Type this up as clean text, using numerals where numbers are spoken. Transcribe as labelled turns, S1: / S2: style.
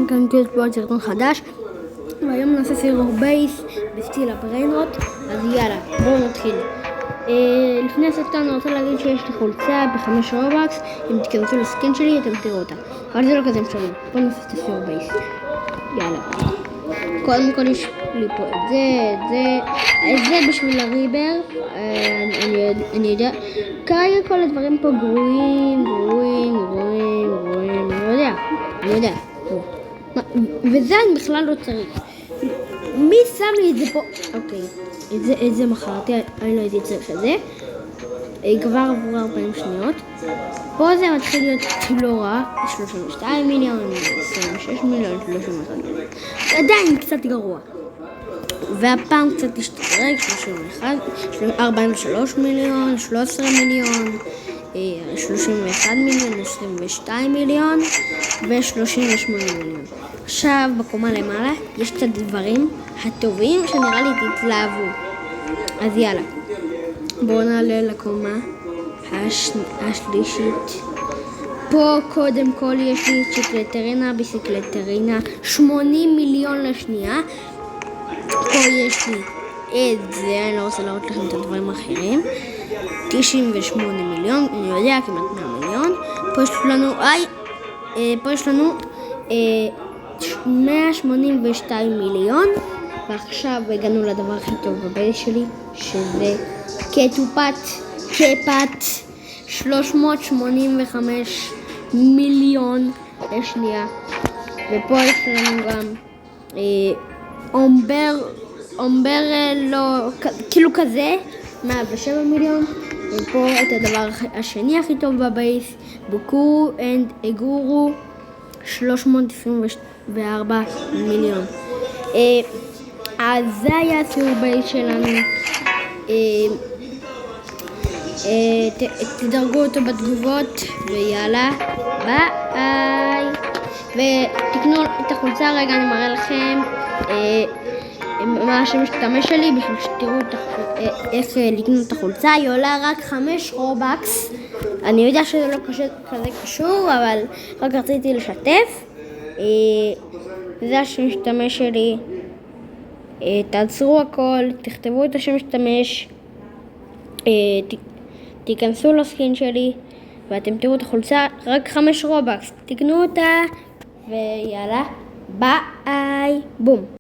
S1: כאן סרטון חדש, והיום נעשה סיבוב בייס בסטיל הבריינרוט. אז יאללה, בואו נתחיל. לפני הסרטון אני רוצה להגיד שיש לי חולצה ב5 רובקס. אם תיכנסו לסקין שלי אתם תראו אותה, אבל זה לא כזה משנה. בואו נעשה את הסיבוב בייס. יאללה, קודם כל יש לי פה את זה בשביל הריבר. אני יודע, כרגע כל הדברים פה גרועים, אני יודע, וזה אני בכלל לא צריך. מי שם לי את זה פה? אוקיי, את זה מכרתי, אני לא הייתי צריך את זה. כבר עבור 40 שניות. פה זה מתחיל להיות לא רע, 32 מיליון, 26 מיליון, 31 מיליון. עדיין קצת גרוע. והפעם קצת השתדרג, 31, 43 מיליון, 13 מיליון, 31 מיליון, 22 מיליון ו38 מיליון. עכשיו בקומה למעלה יש את הדברים הטובים שנראה לי תתלהבו. אז יאללה, בואו נעלה לקומה השלישית. פה קודם כל יש לי צ'יקלטרינה, ביסיקלטרינה, 80 מיליון לשנייה. פה יש לי את זה, אני לא רוצה להראות לכם את הדברים האחרים. 98 מיליון, אני יודע, כמעט 100 מיליון. פה יש לנו 182 מיליון. ועכשיו הגענו לדבר הכי טוב בבייס שלי, שזה קפת 385 מיליון לשנייה. ופה יש לנו גם אומברלו, כאילו כזה, 107 מיליון. ופה את הדבר השני הכי טוב בבייס, בוקורו אנד אגורו, 324 מיליון. אז זה היה הסיבוב בייס שלנו. תדרגו אותו בתגובות, ויאללה, ביי. ותקנו את החולצה. רגע אני מראה לכם מה שמשתמש שלי בשביל שתראו איך לקנות את החולצה. היא עולה רק 5 רובקס. אני יודע שזה לא כזה קשור, אבל רק רציתי לשתף. זה השם משתמש שלי. תעצרו הכל, תכתבו את השם משתמש, תיכנסו לסקין שלי ואתם תראו את החולצה, רק 5 רובקס. תקנו אותה ויאללה, ביי, בום.